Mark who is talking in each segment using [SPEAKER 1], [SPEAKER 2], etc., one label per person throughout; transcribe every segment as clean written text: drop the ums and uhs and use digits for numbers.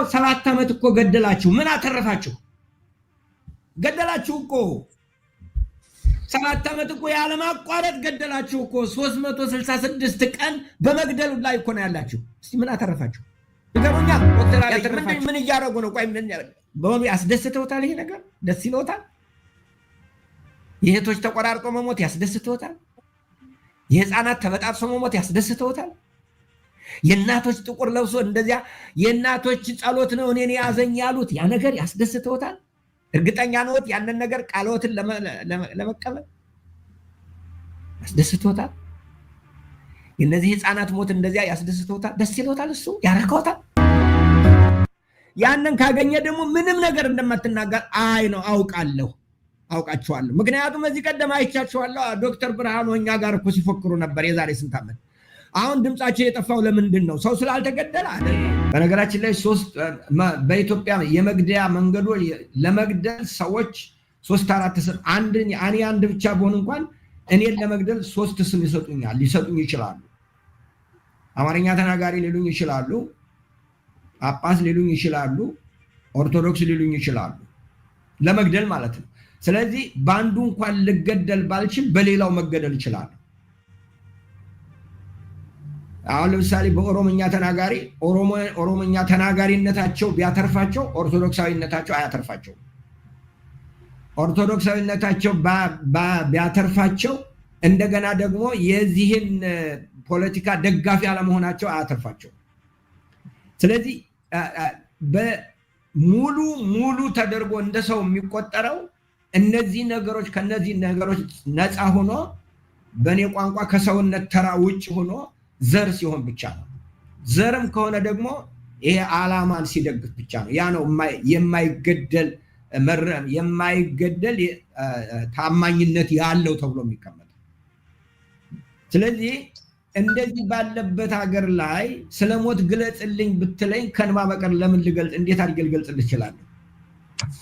[SPEAKER 1] 7 ዓመት እኮ ገደላችሁ። ምን አተረፋችሁ? ገደላችሁ እኮ 7 ዓመት እኮ ያለማቋረጥ ገደላችሁ እኮ 366 ቀን በመግደሉ ላይ እኮ ነው ያላችሁ። እስቲ ምን አተረፋችሁ? ይገሩኛ ዶክተር አብይ ምን እያደረጉ ነው? ቆይ ምን በሆኑ ያስደስተውታል? ይሄ ነገር ደስ ይለውታል? የእህቶች ተቆራርጦ መሞት ያስደስተውታል? የህፃናት ተበጣጥሶ መሞት ያስደስተውታል? የእናቶች ጥቁር ለብሶ እንደዚያ የእናቶች ጸሎት ነው እኔን ያዘኝ ያሉት ያ ነገር ያስደስተውታል? እርግጠኛ ነዎት ያንን ነገር ቃልዎትን ለመቀበል ያስደስተውታል? የነዚህ ህፃናት ሞት እንደዚያ ያስደስተውታል? ደስ ይለውታል? እሱ ያረካውታል? ያንን ካገኘ ደግሞ ምንም ነገር እንደማትናገር አይ ነው አውቃችኋለሁ። ምክንያቱም እዚህ ቀደም አይቻችኋለሁ። ዶክተር ብርሃኑ እኛ ጋር እኮ ሲፎክሩ ነበር የዛሬ ስንት ዓመት። አሁን ድምጻቸው የጠፋው ለምንድን ነው? ሰው ስላልተገደለ አይደለም። በነገራችን ላይ በኢትዮጵያ የመግደያ መንገዶች ለመግደል ሰዎች 3-4 ስም አንድ ብቻ በሆን እንኳን እኔን ለመግደል 3 ስም ሊሰጡኝ ይችላሉ። አማርኛ ተናጋሪ ሊሉኝ ይችላሉ፣ ጳጳስ ሊሉኝ ይችላሉ፣ ኦርቶዶክስ ሊሉኝ ይችላሉ፣ ለመግደል ማለት ነው። ስለዚህ በአንዱ እንኳን ልገደል ባልችል በሌላው መገደል ይችላል። አሁን ለምሳሌ በኦሮሞኛ ተናጋሪ ኦሮሞኛ ተናጋሪነታቸው ቢያተርፋቸው ኦርቶዶክሳዊነታቸው አያተርፋቸው። ኦርቶዶክሳዊነታቸው ቢያተርፋቸው እንደገና ደግሞ የዚህን ፖለቲካ ደጋፊ አለመሆናቸው አያተርፋቸው። ስለዚህ በሙሉ ተደርጎ እንደ ሰው የሚቆጠረው እነዚህ ነገሮች ከነዚህ ነገሮች ነፃ ሆኖ በእኔ ቋንቋ ከሰውነት ተራ ውጭ ሆኖ ዘር ሲሆን ብቻ ነው። ዘርም ከሆነ ደግሞ ይሄ ዓላማን ሲደግፍ ብቻ ነው። ያ ነው የማይገደል ታማኝነት ያለው ተብሎ የሚቀመጥ። ስለዚህ እንደዚህ ባለበት ሀገር ላይ ስለሞት ግለጽልኝ ብትለኝ ከንባ በቀር ለምን ልገልጽ? እንዴት አድርጌ ልገልጽልህ እችላለሁ?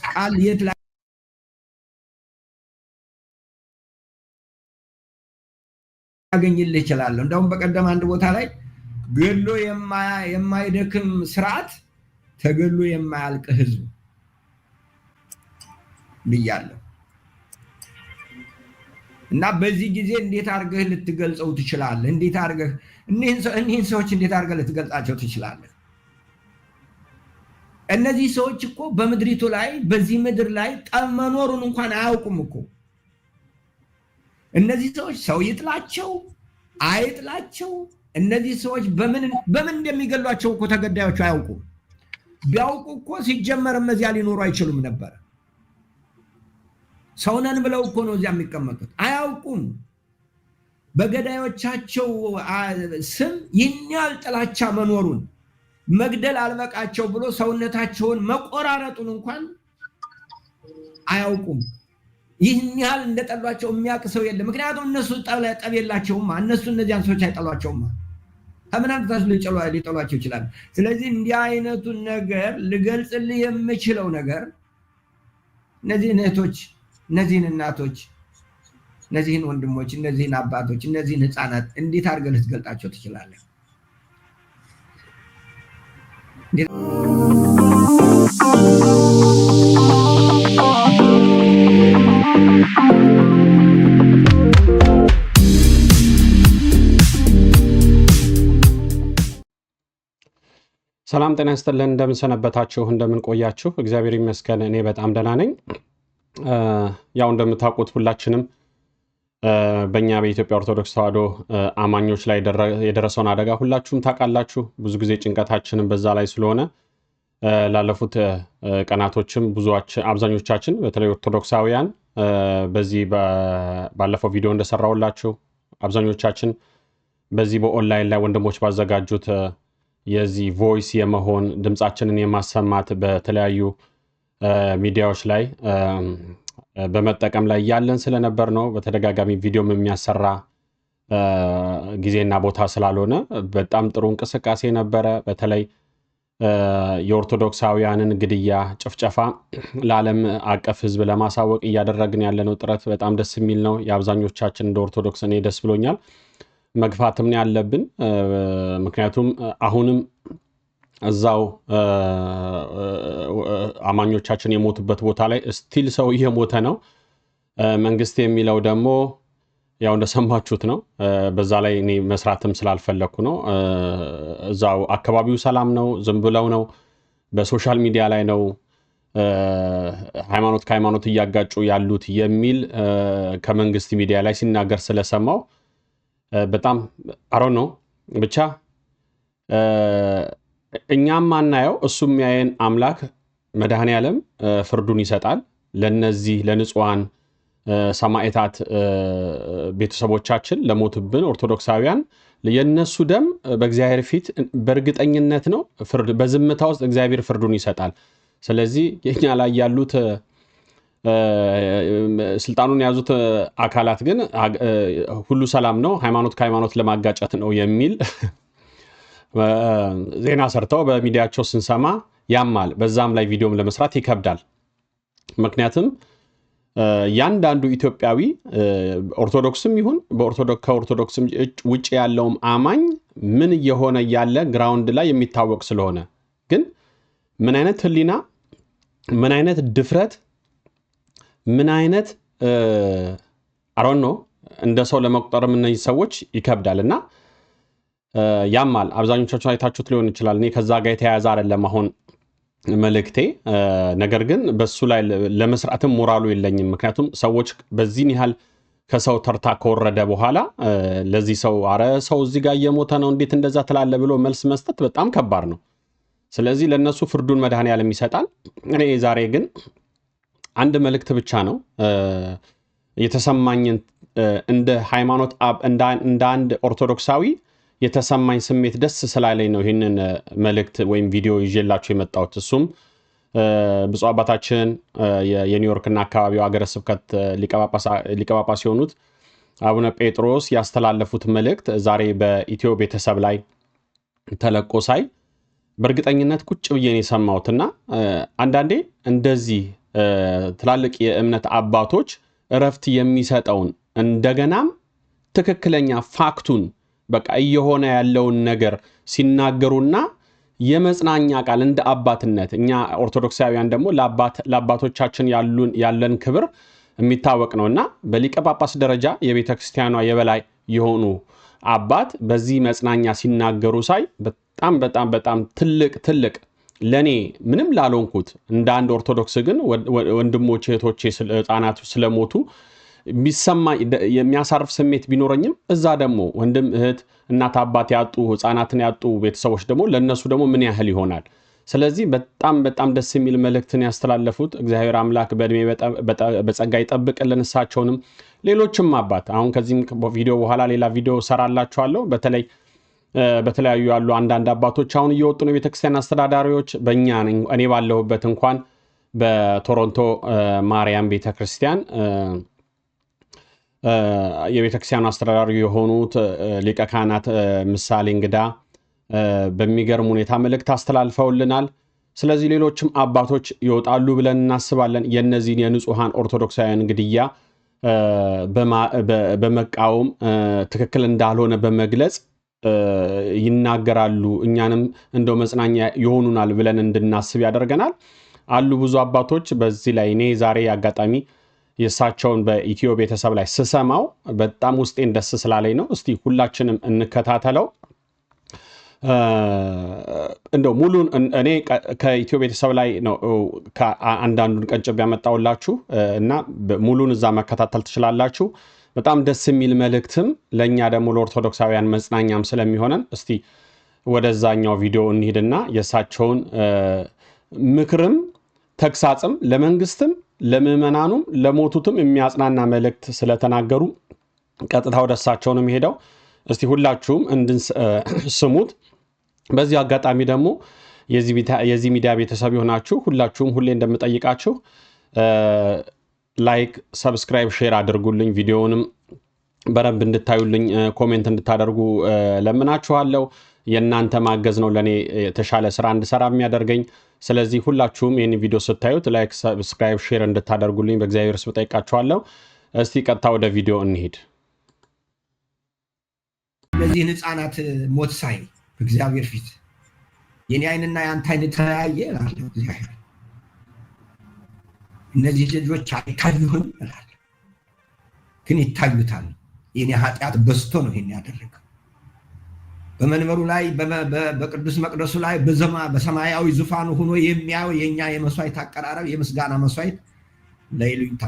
[SPEAKER 1] ቃል የት ላይ አገኝልህ እችላለሁ? እንደውም በቀደም አንድ ቦታ ላይ ገሎ የማይደክም ስርዓት ተገሎ የማያልቅ ህዝብ ብያለሁ። እና በዚህ ጊዜ እንዴት አድርገህ ልትገልጸው ትችላለህ? እንዴት አድርገህ እኒህን ሰዎች እንዴት አድርገህ ልትገልጻቸው ትችላለህ? እነዚህ ሰዎች እኮ በምድሪቱ ላይ በዚህ ምድር ላይ ጠብ መኖሩን እንኳን አያውቁም እኮ። እነዚህ ሰዎች ሰው ይጥላቸው አይጥላቸው እነዚህ ሰዎች በምን እንደሚገሏቸው እኮ ተገዳዮቹ አያውቁም። ቢያውቁ እኮ ሲጀመርም እዚያ ሊኖሩ አይችሉም ነበር። ሰውነን ብለው እኮ ነው እዚያ የሚቀመጡት። አያውቁም። በገዳዮቻቸው ስም ይህን ጥላቻ መኖሩን መግደል አልበቃቸው ብሎ ሰውነታቸውን መቆራረጡን እንኳን አያውቁም። ይህን ያህል እንደጠሏቸው የሚያውቅ ሰው የለም። ምክንያቱም እነሱ ጠብ የላቸውማ። እነሱ እነዚያን ሰዎች አይጠሏቸውማ። ከምናምታች ሊጠሏቸው ይችላል። ስለዚህ እንዲህ አይነቱን ነገር ልገልጽልህ የምችለው ነገር እነዚህን እህቶች፣ እነዚህን እናቶች፣ እነዚህን ወንድሞች፣ እነዚህን አባቶች፣ እነዚህን ህፃናት እንዴት አድርገህ ልትገልጣቸው ትችላለህ?
[SPEAKER 2] ሰላም ጤና ይስጥልን። እንደምን ሰነበታችሁ? እንደምን ቆያችሁ? እግዚአብሔር ይመስገን እኔ በጣም ደህና ነኝ። ያው እንደምታውቁት ሁላችንም በእኛ በኢትዮጵያ ኦርቶዶክስ ተዋሕዶ አማኞች ላይ የደረሰውን አደጋ ሁላችሁም ታውቃላችሁ። ብዙ ጊዜ ጭንቀታችንም በዛ ላይ ስለሆነ ላለፉት ቀናቶችም አብዛኞቻችን በተለይ ኦርቶዶክሳውያን በዚህ ባለፈው ቪዲዮ እንደሰራውላችሁ አብዛኞቻችን በዚህ በኦንላይን ላይ ወንድሞች ባዘጋጁት የዚህ ቮይስ የመሆን ድምፃችንን የማሰማት በተለያዩ ሚዲያዎች ላይ በመጠቀም ላይ ያለን ስለነበር ነው። በተደጋጋሚ ቪዲዮም የሚያሰራ ጊዜና ቦታ ስላልሆነ በጣም ጥሩ እንቅስቃሴ ነበረ። በተለይ የኦርቶዶክሳውያንን ግድያ፣ ጭፍጨፋ ለዓለም አቀፍ ሕዝብ ለማሳወቅ እያደረግን ያለነው ጥረት በጣም ደስ የሚል ነው። የአብዛኞቻችን እንደ ኦርቶዶክስ እኔ ደስ ብሎኛል። መግፋትም ነው ያለብን። ምክንያቱም አሁንም እዛው አማኞቻችን የሞቱበት ቦታ ላይ ስቲል ሰው እየሞተ ነው። መንግስት የሚለው ደግሞ ያው እንደሰማችሁት ነው። በዛ ላይ እኔ መስራትም ስላልፈለኩ ነው። እዛው አካባቢው ሰላም ነው፣ ዝም ብለው ነው፣ በሶሻል ሚዲያ ላይ ነው ሃይማኖት ከሃይማኖት እያጋጩ ያሉት የሚል ከመንግስት ሚዲያ ላይ ሲናገር ስለሰማው በጣም አሮ ነው። ብቻ እኛም ማናየው እሱም ያየን አምላክ መድኃኔዓለም ፍርዱን ይሰጣል። ለነዚህ ለንጹሃን ሰማዕታት ቤተሰቦቻችን ለሞቱብን ኦርቶዶክሳውያን የነሱ ደም በእግዚአብሔር ፊት በእርግጠኝነት ነው ፍርድ በዝምታ ውስጥ እግዚአብሔር ፍርዱን ይሰጣል። ስለዚህ የኛ ላይ ያሉት ስልጣኑን የያዙት አካላት ግን ሁሉ ሰላም ነው፣ ሃይማኖት ከሃይማኖት ለማጋጨት ነው የሚል ዜና ሰርተው በሚዲያቸው ስንሰማ ያማል። በዛም ላይ ቪዲዮም ለመስራት ይከብዳል። ምክንያቱም ያንዳንዱ ኢትዮጵያዊ ኦርቶዶክስም ይሁን ከኦርቶዶክስም ውጭ ያለውም አማኝ ምን እየሆነ ያለ ግራውንድ ላይ የሚታወቅ ስለሆነ ግን ምን አይነት ህሊና፣ ምን አይነት ድፍረት፣ ምን አይነት አሮኖ እንደ ሰው ለመቁጠርም እነዚህ ሰዎች ይከብዳል እና ያማል። አብዛኞቻችሁ አይታችሁት ሊሆን ይችላል። እኔ ከዛ ጋር የተያያዘ አይደለም አሁን መልእክቴ። ነገር ግን በሱ ላይ ለመስራትም ሞራሉ የለኝም። ምክንያቱም ሰዎች በዚህን ያህል ከሰው ተርታ ከወረደ በኋላ ለዚህ ሰው አረ ሰው እዚህ ጋር እየሞተ ነው እንዴት እንደዛ ትላለ ብሎ መልስ መስጠት በጣም ከባድ ነው። ስለዚህ ለነሱ ፍርዱን መድኃኔዓለም ይሰጣል። እኔ ዛሬ ግን አንድ መልእክት ብቻ ነው የተሰማኝን እንደ ሃይማኖት እንደ አንድ ኦርቶዶክሳዊ የተሰማኝ ስሜት ደስ ስላለኝ ነው ይህንን መልእክት ወይም ቪዲዮ ይዤላችሁ የመጣሁት። እሱም ብፁዕ አባታችን የኒውዮርክና አካባቢው ሀገረ ስብከት ሊቀ ጳጳስ የሆኑት አቡነ ጴጥሮስ ያስተላለፉት መልእክት ዛሬ በኢትዮ ቤተሰብ ላይ ተለቆ ሳይ በእርግጠኝነት ቁጭ ብዬ ነው የሰማሁትና አንዳንዴ እንደዚህ ትላልቅ የእምነት አባቶች እረፍት የሚሰጠውን እንደገናም ትክክለኛ ፋክቱን በቃ እየሆነ ያለውን ነገር ሲናገሩና የመጽናኛ ቃል እንደ አባትነት እኛ ኦርቶዶክሳውያን ደግሞ ለአባቶቻችን ያለን ክብር የሚታወቅ ነውና በሊቀ ጳጳስ ደረጃ የቤተ ክርስቲያኗ የበላይ የሆኑ አባት በዚህ መጽናኛ ሲናገሩ ሳይ በጣም በጣም በጣም ትልቅ ለኔ ምንም ላልሆንኩት እንደ አንድ ኦርቶዶክስ ግን ወንድሞቼ እህቶቼ ህፃናት ስለሞቱ የሚያሳርፍ ስሜት ቢኖረኝም እዛ ደግሞ ወንድም እህት እናት አባት ያጡ ህፃናትን ያጡ ቤተሰቦች ደግሞ ለነሱ ደግሞ ምን ያህል ይሆናል። ስለዚህ በጣም በጣም ደስ የሚል መልእክትን ያስተላለፉት እግዚአብሔር አምላክ በእድሜ በጸጋ ይጠብቅልን እሳቸውንም ሌሎችም አባት አሁን ከዚህም ቪዲዮ በኋላ ሌላ ቪዲዮ ሰራላችኋለሁ። በተለያዩ ያሉ አንዳንድ አባቶች አሁን እየወጡ ነው ቤተክርስቲያን አስተዳዳሪዎች በእኛ እኔ ባለሁበት እንኳን በቶሮንቶ ማርያም ቤተክርስቲያን የቤተክርስቲያኑ አስተዳዳሪ የሆኑት ሊቀ ካህናት ምሳሌ እንግዳ በሚገርም ሁኔታ መልእክት አስተላልፈውልናል። ስለዚህ ሌሎችም አባቶች ይወጣሉ ብለን እናስባለን። የነዚህን የንጹሃን ኦርቶዶክሳውያን ግድያ በመቃወም ትክክል እንዳልሆነ በመግለጽ ይናገራሉ። እኛንም እንደው መጽናኛ ይሆኑናል ብለን እንድናስብ ያደርገናል። አሉ ብዙ አባቶች። በዚህ ላይ እኔ ዛሬ አጋጣሚ የእሳቸውን በኢትዮ ቤተሰብ ላይ ስሰማው በጣም ውስጤን ደስ ስላለኝ ነው። እስቲ ሁላችንም እንከታተለው። እንደው ሙሉን እኔ ከኢትዮ ቤተሰብ ላይ ነው አንዳንዱን ቀንጭብ ያመጣውላችሁ እና ሙሉን እዛ መከታተል ትችላላችሁ። በጣም ደስ የሚል መልእክትም ለእኛ ደግሞ ለኦርቶዶክሳውያን መጽናኛም ስለሚሆነን እስቲ ወደዛኛው ቪዲዮ እንሂድና የእሳቸውን ምክርም ተግሳጽም ለመንግስትም ለምዕመናኑም ለሞቱትም የሚያጽናና መልእክት ስለተናገሩ ቀጥታ ወደ እሳቸው ነው የሚሄደው። እስቲ ሁላችሁም እንድንስሙት። በዚህ አጋጣሚ ደግሞ የዚህ ሚዲያ ቤተሰብ የሆናችሁ ሁላችሁም ሁሌ እንደምጠይቃችሁ ላይክ፣ ሰብስክራይብ፣ ሼር አድርጉልኝ። ቪዲዮውንም በረንብ እንድታዩልኝ ኮሜንት እንድታደርጉ ለምናችኋለሁ። የእናንተ ማገዝ ነው ለእኔ የተሻለ ስራ እንድሰራ የሚያደርገኝ። ስለዚህ ሁላችሁም ይህን ቪዲዮ ስታዩት ላይክ፣ ሰብስክራይብ፣ ሼር እንድታደርጉልኝ በእግዚአብሔር ስም ጠይቃችኋለሁ። እስቲ ቀጥታ ወደ ቪዲዮ እንሂድ።
[SPEAKER 1] እነዚህን ህፃናት ሞት ሳይ እግዚአብሔር ፊት የኔ አይንና የአንተ አይን ተለያየ። እግዚአብሔር እነዚህ ልጆች አይታዩህም እላለሁ፣ ግን ይታዩታል። የኔ ኃጢአት በዝቶ ነው ይሄን ያደረገው። በመንበሩ ላይ በቅዱስ መቅደሱ ላይ በሰማያዊ ዙፋኑ ሆኖ የሚያየው የኛ የመስዋዕት አቀራረብ የምስጋና መስዋዕት ለይሉኝታ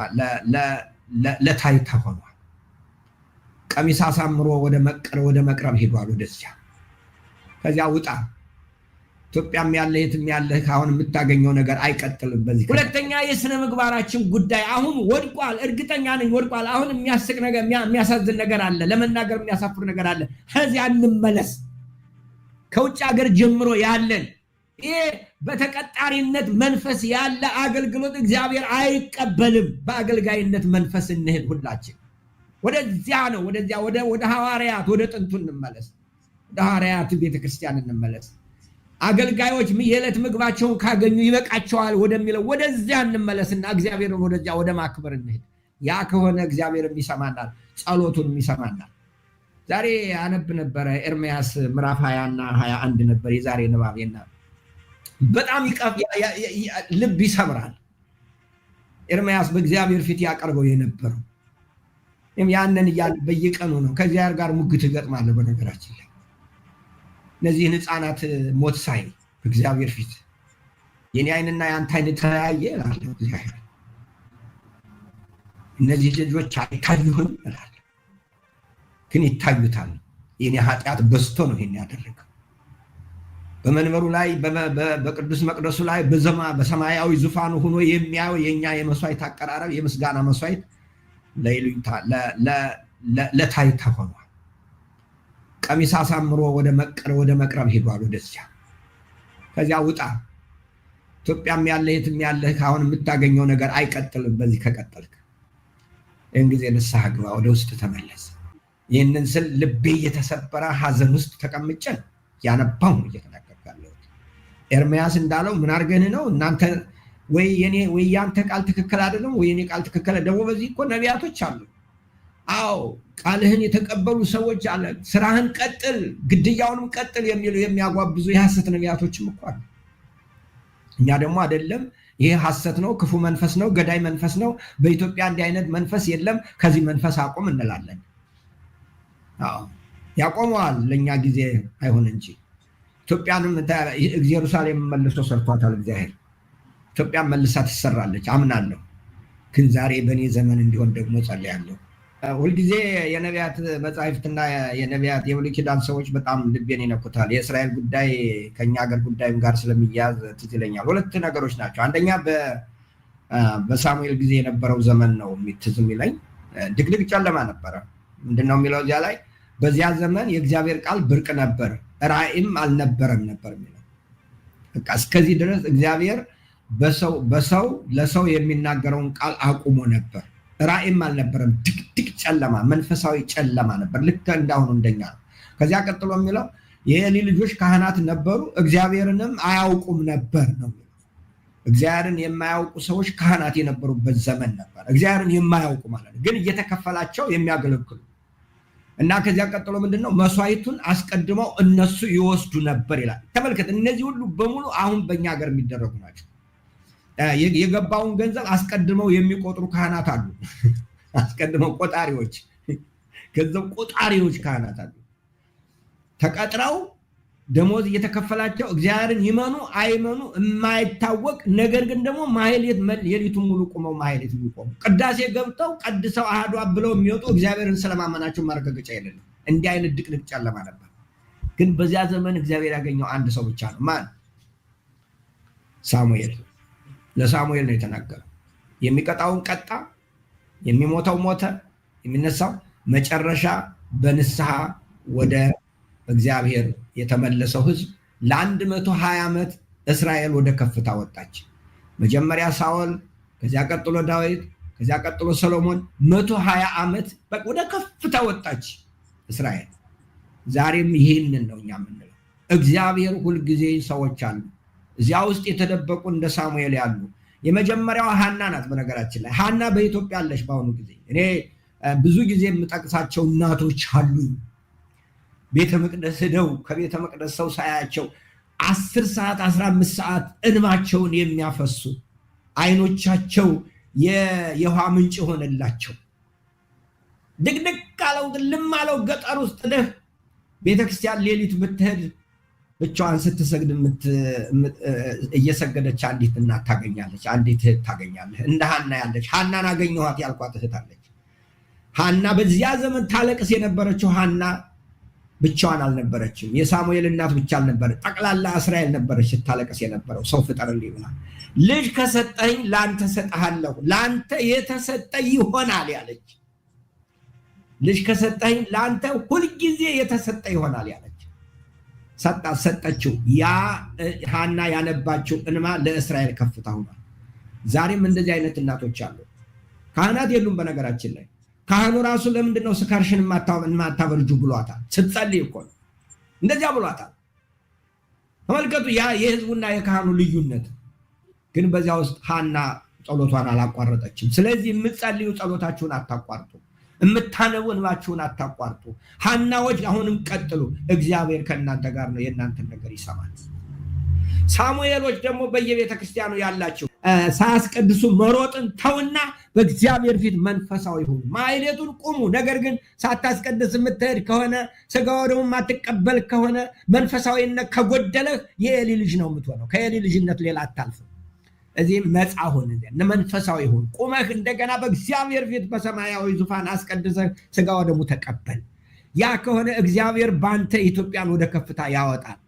[SPEAKER 1] ለታይታ ሆኗል። ቀሚስ አሳምሮ ወደ መቅረብ ሄዷል ወደዚያ። ከዚያ ውጣ ኢትዮጵያም ያለ የትም ያለ አሁን የምታገኘው ነገር አይቀጥልም። በዚህ ሁለተኛ የስነ ምግባራችን ጉዳይ አሁን ወድቋል። እርግጠኛ ነኝ ወድቋል። አሁን የሚያስቅ ነገር የሚያሳዝን ነገር አለ፣ ለመናገር የሚያሳፍር ነገር አለ። ከዚያ እንመለስ። ከውጭ ሀገር ጀምሮ ያለን ይሄ በተቀጣሪነት መንፈስ ያለ አገልግሎት እግዚአብሔር አይቀበልም። በአገልጋይነት መንፈስ እንሄድ። ሁላችን ወደዚያ ነው፣ ወደዚያ ወደ ሐዋርያት ወደ ጥንቱ እንመለስ። ወደ ሐዋርያት ቤተክርስቲያን እንመለስ። አገልጋዮች የዕለት ምግባቸውን ካገኙ ይበቃቸዋል ወደሚለው ወደዚያ እንመለስና እግዚአብሔርን ወደዚያ ወደ ማክበር እንሄድ። ያ ከሆነ እግዚአብሔርም ይሰማናል፣ ጸሎቱንም ይሰማናል። ዛሬ አነብ ነበረ ኤርምያስ ምዕራፍ 20 እና 21 ነበር የዛሬ ንባቤና በጣም ልብ ይሰብራል። ኤርምያስ በእግዚአብሔር ፊት ያቀርበው የነበረው ያንን በየቀኑ ነው። ከእግዚአብሔር ጋር ሙግት እገጥማለሁ። በነገራችን ላይ እነዚህን ሕፃናት ሞት ሳይ በእግዚአብሔር ፊት የኔ ዓይንና የአንተ ዓይን ተለያየ እላለሁ። እግዚአብሔር እነዚህ ልጆች አይታዩህም እላለሁ፣ ግን ይታዩታል። የኔ ኃጢአት በዝቶ ነው ይሄን ያደረገው። በመንበሩ ላይ በቅዱስ መቅደሱ ላይ በሰማያዊ ዙፋኑ ሆኖ የሚያየው የኛ የመስዋዕት አቀራረብ የምስጋና መስዋዕት ለይሉኝታ ለታይታ ሆኗል። ቀሚስ አሳምሮ ወደ መቅረብ ሄዷል ወደዚያ። ከዚያ ውጣ ኢትዮጵያም ያለ የትም ያለ አሁን የምታገኘው ነገር አይቀጥልም። በዚህ ከቀጠልክ ይህን ጊዜ ንስሐ ግባ፣ ወደ ውስጥ ተመለስ። ይህንን ስል ልቤ የተሰበረ ሐዘን ውስጥ ተቀምጨን ያነባው እየተናገርኩ ያለሁት ኤርምያስ እንዳለው ምን አድርገን ነው እናንተ ወይ ያንተ ቃል ትክክል አይደለም ወይ የኔ ቃል ትክክል ደግሞ በዚህ እኮ ነቢያቶች አሉ። አዎ ቃልህን የተቀበሉ ሰዎች አለ። ስራህን ቀጥል፣ ግድያውንም ቀጥል የሚሉ የሚያጓብዙ የሐሰት ነቢያቶችም እኮ አሉ። እኛ ደግሞ አይደለም ይሄ ሐሰት ነው፣ ክፉ መንፈስ ነው፣ ገዳይ መንፈስ ነው፣ በኢትዮጵያ እንዲህ አይነት መንፈስ የለም፣ ከዚህ መንፈስ አቁም እንላለን። አዎ ያቆመዋል፣ ለኛ ጊዜ አይሆን እንጂ ኢትዮጵያንም ኢየሩሳሌም መልሶ ሰርቷታል እግዚአብሔር። ኢትዮጵያን መልሳ ትሰራለች አምናለሁ። ግን ዛሬ በእኔ ዘመን እንዲሆን ደግሞ ጸልያለሁ። ሁልጊዜ የነቢያት መጻሕፍትና የነቢያት የብሉይ ኪዳን ሰዎች በጣም ልቤን ይነኩታል። የእስራኤል ጉዳይ ከኛ ሀገር ጉዳይም ጋር ስለሚያያዝ ትዝ ይለኛል። ሁለት ነገሮች ናቸው። አንደኛ በሳሙኤል ጊዜ የነበረው ዘመን ነው ትዝ የሚለኝ። ድቅድቅ ጨለማ ነበረ። ምንድነው የሚለው እዚያ ላይ? በዚያ ዘመን የእግዚአብሔር ቃል ብርቅ ነበር፣ ራእይም አልነበረም ነበር የሚለው። በቃ እስከዚህ ድረስ እግዚአብሔር በሰው ለሰው የሚናገረውን ቃል አቁሞ ነበር። ራእይም አልነበረም። ድቅድቅ ጨለማ፣ መንፈሳዊ ጨለማ ነበር። ልክ እንዳሁኑ እንደኛ ነው። ከዚያ ቀጥሎ የሚለው የኤሊ ልጆች ካህናት ነበሩ፣ እግዚአብሔርንም አያውቁም ነበር ነው። እግዚአብሔርን የማያውቁ ሰዎች ካህናት የነበሩበት ዘመን ነበር። እግዚአብሔርን የማያውቁ ማለት ነው፣ ግን እየተከፈላቸው የሚያገለግሉ እና ከዚያ ቀጥሎ ምንድነው? መስዋዕቱን አስቀድመው እነሱ ይወስዱ ነበር ይላል። ተመልከት፣ እነዚህ ሁሉ በሙሉ አሁን በእኛ ሀገር የሚደረጉ ናቸው። የገባውን ገንዘብ አስቀድመው የሚቆጥሩ ካህናት አሉ። አስቀድመው ቆጣሪዎች፣ ገንዘብ ቆጣሪዎች ካህናት አሉ። ተቀጥረው ደሞዝ እየተከፈላቸው እግዚአብሔርን ይመኑ አይመኑ የማይታወቅ ነገር ግን ደግሞ ማህሌት ሌሊቱን ሙሉ ቆመው ማህሌት የሚቆሙ ቅዳሴ ገብተው ቀድሰው አሐዱ አብ ብለው የሚወጡ እግዚአብሔርን ስለማመናቸው ማረጋገጫ የሌለው እንዲህ አይነት ድቅድቅ ጨለማ ነበር። ግን በዚያ ዘመን እግዚአብሔር ያገኘው አንድ ሰው ብቻ ነው። ማን? ሳሙኤል። ለሳሙኤል ነው የተናገረው። የሚቀጣውን ቀጣ፣ የሚሞተው ሞተ፣ የሚነሳው መጨረሻ በንስሐ ወደ እግዚአብሔር የተመለሰው ህዝብ ለ120 ዓመት እስራኤል ወደ ከፍታ ወጣች። መጀመሪያ ሳኦል፣ ከዚያ ቀጥሎ ዳዊት፣ ከዚያ ቀጥሎ ሰሎሞን 120 ዓመት ወደ ከፍታ ወጣች እስራኤል። ዛሬም ይህንን ነው እኛ የምንለው። እግዚአብሔር ሁልጊዜ ሰዎች አሉ እዚያ ውስጥ የተደበቁ እንደ ሳሙኤል ያሉ። የመጀመሪያዋ ሐና ናት። በነገራችን ላይ ሐና በኢትዮጵያ አለች በአሁኑ ጊዜ። እኔ ብዙ ጊዜ የምጠቅሳቸው እናቶች አሉ ቤተ መቅደስ ሄደው ከቤተ መቅደስ ሰው ሳያቸው 10 ሰዓት 15 ሰዓት እንባቸውን የሚያፈሱ አይኖቻቸው የውሃ ምንጭ ሆነላቸው። ድቅድቅ አለው ልም አለው ገጠር ውስጥ ደህ ቤተክርስቲያን ሌሊት ብትሄድ ብቻዋን ስትሰግድ እየሰገደች አንዲት እናት ታገኛለች፣ አንዲት እህት ታገኛለህ። እንደ ሐና ያለች ሐናን አገኘኋት ያልኳት እህት አለች። ሐና በዚያ ዘመን ታለቅስ የነበረችው ሐና ብቻዋን አልነበረችም። የሳሙኤል እናት ብቻ አልነበረ፣ ጠቅላላ እስራኤል ነበረች ስታለቅስ የነበረው። ሰው ፍጠርልኝ ብላ ልጅ ከሰጠኝ ለአንተ ሰጥሃለሁ፣ ለአንተ የተሰጠ ይሆናል ያለች። ልጅ ከሰጠኝ ለአንተ ሁልጊዜ የተሰጠ ይሆናል ያለች ሰጠችው። ያ ሐና ያነባችው እንማ ለእስራኤል ከፍታ ሆኗል። ዛሬም እንደዚህ አይነት እናቶች አሉ። ካህናት የሉም በነገራችን ላይ። ካህኑ ራሱ ለምንድነው ስካርሽን የማታበርጁ ብሏታል። ስትጸልይ እኮ ነው እንደዚያ ብሏታል። ተመልከቱ ያ የህዝቡና የካህኑ ልዩነት። ግን በዚያ ውስጥ ሐና ጸሎቷን አላቋረጠችም። ስለዚህ የምትጸልዩ ጸሎታችሁን አታቋርጡ፣ የምታነቡ እንባችሁን አታቋርጡ። ሐናዎች አሁንም ቀጥሉ። እግዚአብሔር ከእናንተ ጋር ነው፣ የእናንተን ነገር ይሰማል። ሳሙኤሎች ደግሞ በየቤተ ክርስቲያኑ ያላችሁ ሳያስቀድሱ መሮጥን ተውና በእግዚአብሔር ፊት መንፈሳዊ ሁኑ። ማሕሌቱን ቁሙ። ነገር ግን ሳታስቀድስ የምትሄድ ከሆነ ስጋው ደግሞ የማትቀበል ከሆነ መንፈሳዊነት ከጎደለህ የኤሊ ልጅ ነው የምትሆነው። ከኤሊ ልጅነት ሌላ አታልፍም። እዚህም ነፃ ሆን፣ መንፈሳዊ ሁን። ቁመህ እንደገና በእግዚአብሔር ፊት በሰማያዊ ዙፋን አስቀድሰህ ስጋው ደግሞ ተቀበል። ያ ከሆነ እግዚአብሔር በአንተ ኢትዮጵያን ወደ ከፍታ ያወጣል።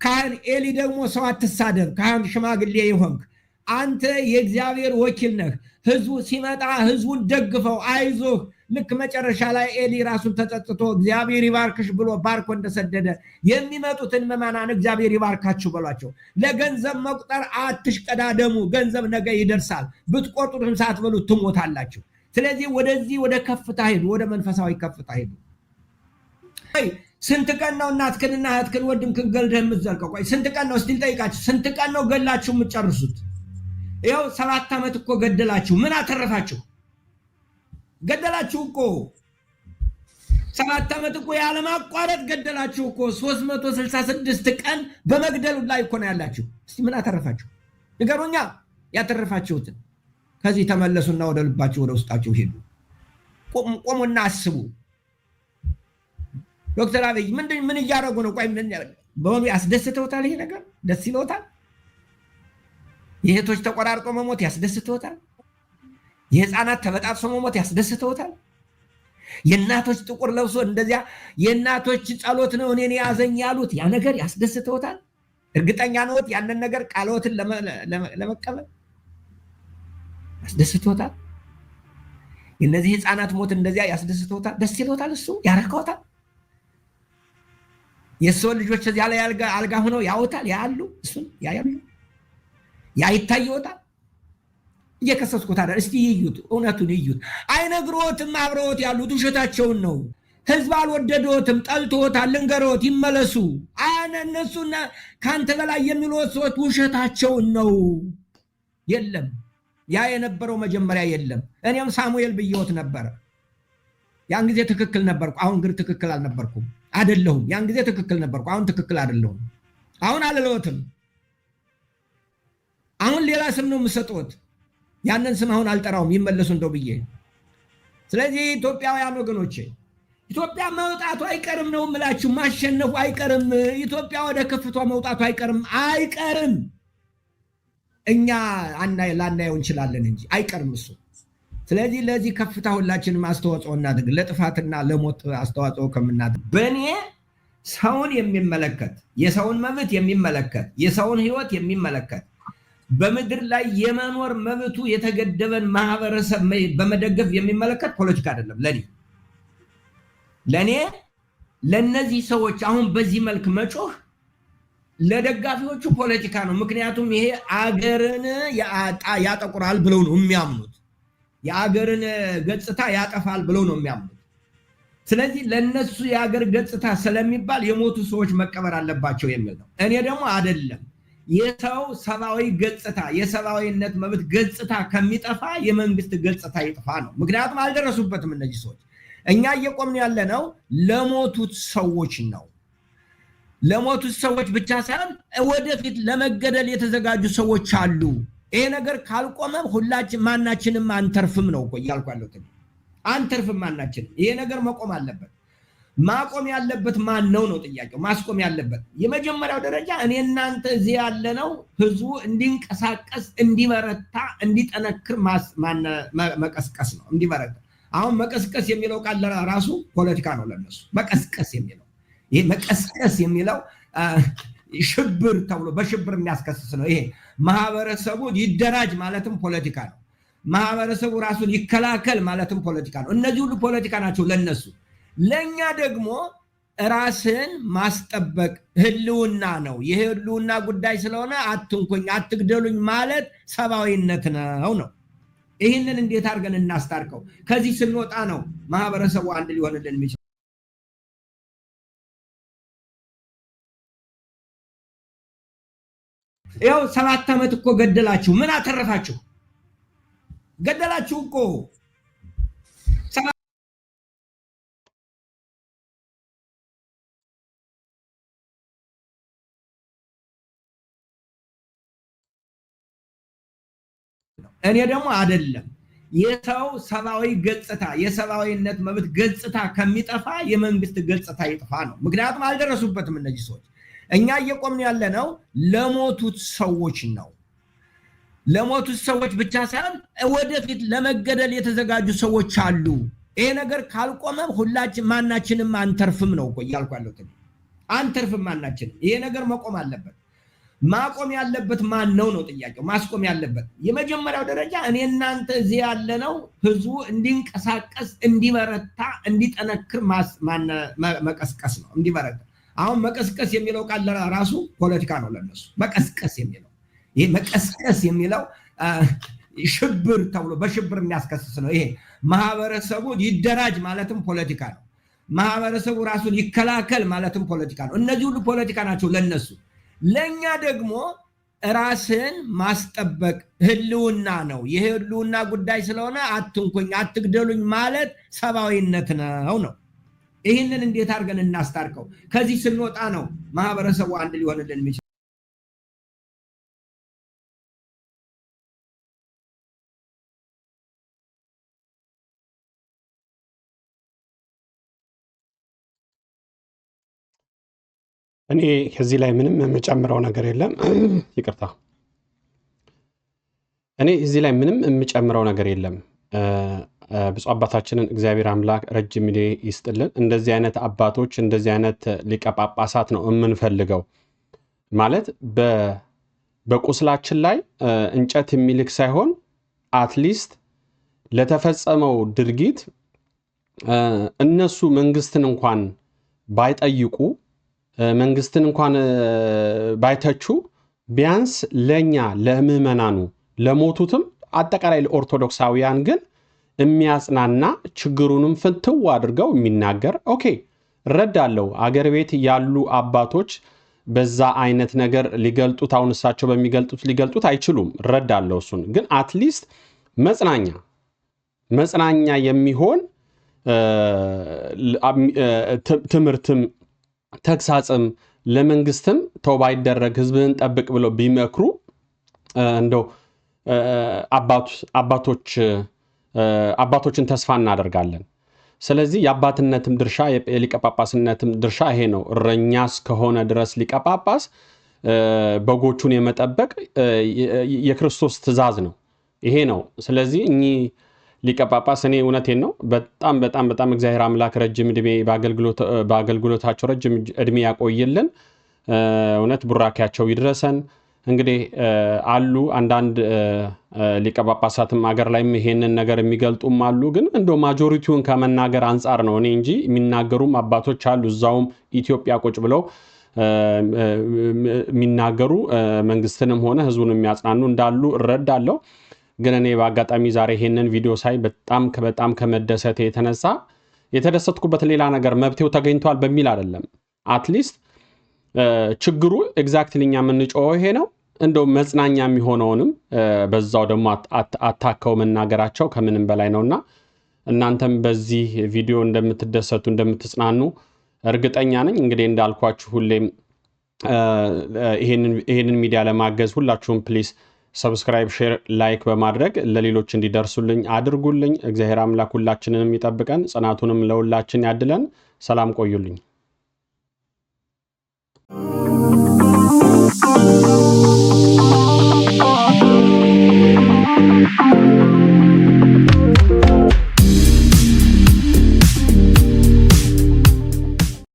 [SPEAKER 1] ካህን ኤሊ ደግሞ ሰው አትሳደብ። ካህን ሽማግሌ ይሆንክ አንተ የእግዚአብሔር ወኪል ነህ። ህዝቡ ሲመጣ ህዝቡን ደግፈው፣ አይዞህ። ልክ መጨረሻ ላይ ኤሊ ራሱን ተጸጽቶ እግዚአብሔር ይባርክሽ ብሎ ባርኮ እንደሰደደ የሚመጡትን ምዕመናን እግዚአብሔር ይባርካችሁ በሏቸው። ለገንዘብ መቁጠር አትሽቀዳደሙ። ገንዘብ ነገ ይደርሳል። ብትቆጥሩም ሳትበሉ ትሞታላችሁ። ስለዚህ ወደዚህ ወደ ከፍታ ሄዱ፣ ወደ መንፈሳዊ ከፍታ ሄዱ። ስንት ቀን ነው እናትክንና እህትክን ወንድምህን ገድለህ የምትዘልቀው? ቆይ ስንት ቀን ነው እስቲ ልጠይቃችሁ፣ ስንት ቀን ነው ገድላችሁ የምትጨርሱት? ይኸው 7 ዓመት እኮ ገደላችሁ። ምን አተረፋችሁ? ገደላችሁ እኮ 7 ዓመት እኮ ያለማቋረጥ ገደላችሁ እኮ። 366 ቀን በመግደሉ ላይ እኮ ነው ያላችሁ። እስቲ ምን አተረፋችሁ ንገሩኛ፣ ያተረፋችሁትን። ከዚህ ተመለሱና ወደ ልባችሁ ወደ ውስጣችሁ ሄዱ። ቆሙና አስቡ። ዶክተር አብይ ምን እያደረጉ ነው? ቆይ በሆኑ ያስደስተውታል? ይሄ ነገር ደስ ይለውታል? የእህቶች ተቆራርጦ መሞት ያስደስተውታል? የህፃናት ተበጣጥሶ መሞት ያስደስተውታል? የእናቶች ጥቁር ለብሶ እንደዚያ የእናቶች ጸሎት ነው እኔን ያዘኝ ያሉት ያ ነገር ያስደስተውታል? እርግጠኛ ነዎት? ያንን ነገር ቃልዎትን ለመቀበል ያስደስተውታል? የእነዚህ ህፃናት ሞት እንደዚያ ያስደስተውታል? ደስ ይለውታል? እሱ ያረካውታል? የሰው ልጆች እዚያ ላይ አልጋ ሆነው ያውታል? ያሉ እሱን ያያሉ? ያ ይታየውታል? እየከሰስኩት አይደል? እስቲ ይዩት፣ እውነቱን ይዩት። አይነግሮትም። አብረውት ያሉት ውሸታቸውን ነው። ህዝብ አልወደዶትም፣ ጠልቶታል። ልንገሮት፣ ይመለሱ። እነሱና ከአንተ በላይ የሚሉት ሰዎች ውሸታቸውን ነው። የለም ያ የነበረው መጀመሪያ የለም። እኔም ሳሙኤል ብየወት ነበረ። ያን ጊዜ ትክክል ነበርኩ፣ አሁን ግን ትክክል አልነበርኩም። አይደለሁም። ያን ጊዜ ትክክል ነበርኩ፣ አሁን ትክክል አይደለሁም። አሁን አልለወትም። አሁን ሌላ ስም ነው የምሰጡት። ያንን ስም አሁን አልጠራውም፣ ይመለሱ እንደው ብዬ። ስለዚህ ኢትዮጵያውያን ወገኖቼ ኢትዮጵያ መውጣቱ አይቀርም ነው የምላችሁ። ማሸነፉ አይቀርም። ኢትዮጵያ ወደ ከፍቷ መውጣቱ አይቀርም። እኛ ላናየው እንችላለን እንጂ አይቀርም እሱ። ስለዚህ ለዚህ ከፍታ ሁላችንም አስተዋጽኦ እናድርግ። ለጥፋትና ለሞት አስተዋጽኦ ከምናድርግ በእኔ ሰውን የሚመለከት የሰውን መብት የሚመለከት የሰውን ሕይወት የሚመለከት በምድር ላይ የመኖር መብቱ የተገደበን ማህበረሰብ በመደገፍ የሚመለከት ፖለቲካ አይደለም። ለኔ ለነዚህ ሰዎች አሁን በዚህ መልክ መጮህ ለደጋፊዎቹ ፖለቲካ ነው። ምክንያቱም ይሄ አገርን ያጠቁራል ብለው ነው የሚያምኑት። የአገርን ገጽታ ያጠፋል ብለው ነው የሚያምኑት። ስለዚህ ለነሱ የአገር ገጽታ ስለሚባል የሞቱ ሰዎች መቀበር አለባቸው የሚል ነው። እኔ ደግሞ አይደለም። የሰው ሰብአዊ ገጽታ የሰብአዊነት መብት ገጽታ ከሚጠፋ የመንግስት ገጽታ ይጥፋ ነው። ምክንያቱም አልደረሱበትም እነዚህ ሰዎች። እኛ እየቆምን ያለነው ለሞቱት ሰዎች ነው። ለሞቱት ሰዎች ብቻ ሳይሆን ወደፊት ለመገደል የተዘጋጁ ሰዎች አሉ። ይሄ ነገር ካልቆመ ሁላችን ማናችንም አንተርፍም ነው እኮ እያልኩ ያለሁት። አንተርፍም ማናችንም። ይሄ ነገር መቆም አለበት። ማቆም ያለበት ማን ነው ነው ጥያቄው። ማስቆም ያለበት የመጀመሪያው ደረጃ እኔ እናንተ እዚህ ያለነው ህዝቡ እንዲንቀሳቀስ፣ እንዲበረታ፣ እንዲጠነክር መቀስቀስ ነው። እንዲበረታ። አሁን መቀስቀስ የሚለው ቃል ራሱ ፖለቲካ ነው ለነሱ። መቀስቀስ የሚለው ይሄ መቀስቀስ የሚለው ሽብር ተብሎ በሽብር የሚያስከስስ ነው። ይሄ ማህበረሰቡ ይደራጅ ማለትም ፖለቲካ ነው። ማህበረሰቡ ራሱን ይከላከል ማለትም ፖለቲካ ነው። እነዚህ ሁሉ ፖለቲካ ናቸው ለነሱ። ለኛ ደግሞ ራስን ማስጠበቅ ህልውና ነው። የህልውና ጉዳይ ስለሆነ አትንኩኝ፣ አትግደሉኝ ማለት ሰብአዊነት ነው። ይህንን እንዴት አድርገን እናስታርቀው? ከዚህ ስንወጣ ነው ማህበረሰቡ አንድ ሊሆንልን የሚችል። ያው 7 ዓመት እኮ ገደላችሁ፣ ምን አተረፋችሁ? ገደላችሁ እኮ እኔ ደግሞ አይደለም የሰው ሰብአዊ ገጽታ የሰብአዊነት መብት ገጽታ ከሚጠፋ የመንግስት ገጽታ ይጥፋ ነው። ምክንያቱም አልደረሱበትም እነዚህ ሰዎች። እኛ እየቆምን ያለነው ለሞቱት ሰዎች ነው። ለሞቱት ሰዎች ብቻ ሳይሆን ወደፊት ለመገደል የተዘጋጁ ሰዎች አሉ። ይሄ ነገር ካልቆመ ሁላችን ማናችንም አንተርፍም ነው እኮ እያልኩ ያለሁት። አንተርፍም ማናችንም። ይሄ ነገር መቆም አለበት። ማቆም ያለበት ማን ነው ነው ጥያቄው። ማስቆም ያለበት የመጀመሪያው ደረጃ እኔ እናንተ እዚህ ያለነው ህዝቡ እንዲንቀሳቀስ፣ እንዲበረታ፣ እንዲጠነክር መቀስቀስ ነው። እንዲበረታ። አሁን መቀስቀስ የሚለው ቃል ራሱ ፖለቲካ ነው ለነሱ። መቀስቀስ የሚለው ይሄ መቀስቀስ የሚለው ሽብር ተብሎ በሽብር የሚያስከስስ ነው። ይሄ ማህበረሰቡ ይደራጅ ማለትም ፖለቲካ ነው። ማህበረሰቡ ራሱን ይከላከል ማለትም ፖለቲካ ነው። እነዚህ ሁሉ ፖለቲካ ናቸው ለነሱ። ለኛ ደግሞ ራስን ማስጠበቅ ህልውና ነው። የህልውና ጉዳይ ስለሆነ አትንኩኝ፣ አትግደሉኝ ማለት ሰብአዊነት ነው። ይህንን እንዴት አድርገን እናስታርቀው? ከዚህ ስንወጣ ነው ማህበረሰቡ አንድ ሊሆንልን የሚችል።
[SPEAKER 2] እኔ ከዚህ ላይ ምንም የምጨምረው ነገር የለም። ይቅርታ። እኔ እዚህ ላይ ምንም የምጨምረው ነገር የለም። ብፁዕ አባታችንን እግዚአብሔር አምላክ ረጅም ዕድሜ ይስጥልን። እንደዚህ አይነት አባቶች፣ እንደዚህ አይነት ሊቀ ጳጳሳት ነው የምንፈልገው። ማለት በቁስላችን ላይ እንጨት የሚልክ ሳይሆን አትሊስት ለተፈጸመው ድርጊት እነሱ መንግስትን እንኳን ባይጠይቁ፣ መንግስትን እንኳን ባይተቹ፣ ቢያንስ ለኛ ለምዕመናኑ ለሞቱትም አጠቃላይ ለኦርቶዶክሳውያን ግን የሚያጽናና ችግሩንም ፍንትው አድርገው የሚናገር ኦኬ እረዳለሁ። አገር ቤት ያሉ አባቶች በዛ አይነት ነገር ሊገልጡት አሁን እሳቸው በሚገልጡት ሊገልጡት አይችሉም። እረዳለሁ እሱን። ግን አትሊስት መጽናኛ የሚሆን ትምህርትም ተግሳጽም ለመንግስትም ተው ባይደረግ ህዝብን ጠብቅ ብለው ቢመክሩ እንደው አባቶችን ተስፋ እናደርጋለን። ስለዚህ የአባትነትም ድርሻ የሊቀ ጳጳስነትም ድርሻ ይሄ ነው። እረኛ እስከሆነ ድረስ ሊቀ ጳጳስ በጎቹን የመጠበቅ የክርስቶስ ትእዛዝ ነው። ይሄ ነው። ስለዚህ እኚህ ሊቀ ጳጳስ እኔ እውነቴን ነው በጣም በጣም በጣም እግዚአብሔር አምላክ ረጅም ዕድሜ በአገልግሎታቸው ረጅም ዕድሜ ያቆይልን። እውነት ቡራኪያቸው ይድረሰን። እንግዲህ አሉ አንዳንድ ሊቀ ጳጳሳትም አገር ላይም ይሄንን ነገር የሚገልጡም አሉ። ግን እንደው ማጆሪቲውን ከመናገር አንጻር ነው እኔ እንጂ የሚናገሩም አባቶች አሉ እዛውም ኢትዮጵያ ቁጭ ብለው የሚናገሩ መንግስትንም ሆነ ህዝቡን የሚያጽናኑ እንዳሉ እረዳለሁ። ግን እኔ በአጋጣሚ ዛሬ ይሄንን ቪዲዮ ሳይ በጣም ከመደሰቴ የተነሳ የተደሰትኩበት ሌላ ነገር መብቴው ተገኝቷል በሚል አይደለም። አትሊስት ችግሩ ኤግዛክትሊ እኛ የምንጮኸው ይሄ ነው። እንደው መጽናኛ የሚሆነውንም በዛው ደግሞ አታከው መናገራቸው ከምንም በላይ ነውና እናንተም በዚህ ቪዲዮ እንደምትደሰቱ እንደምትጽናኑ እርግጠኛ ነኝ። እንግዲህ እንዳልኳችሁ ሁሌም ይሄንን ሚዲያ ለማገዝ ሁላችሁም ፕሊስ ሰብስክራይብ፣ ሼር፣ ላይክ በማድረግ ለሌሎች እንዲደርሱልኝ አድርጉልኝ። እግዚአብሔር አምላክ ሁላችንንም ይጠብቀን፣ ጽናቱንም ለሁላችን ያድለን። ሰላም ቆዩልኝ።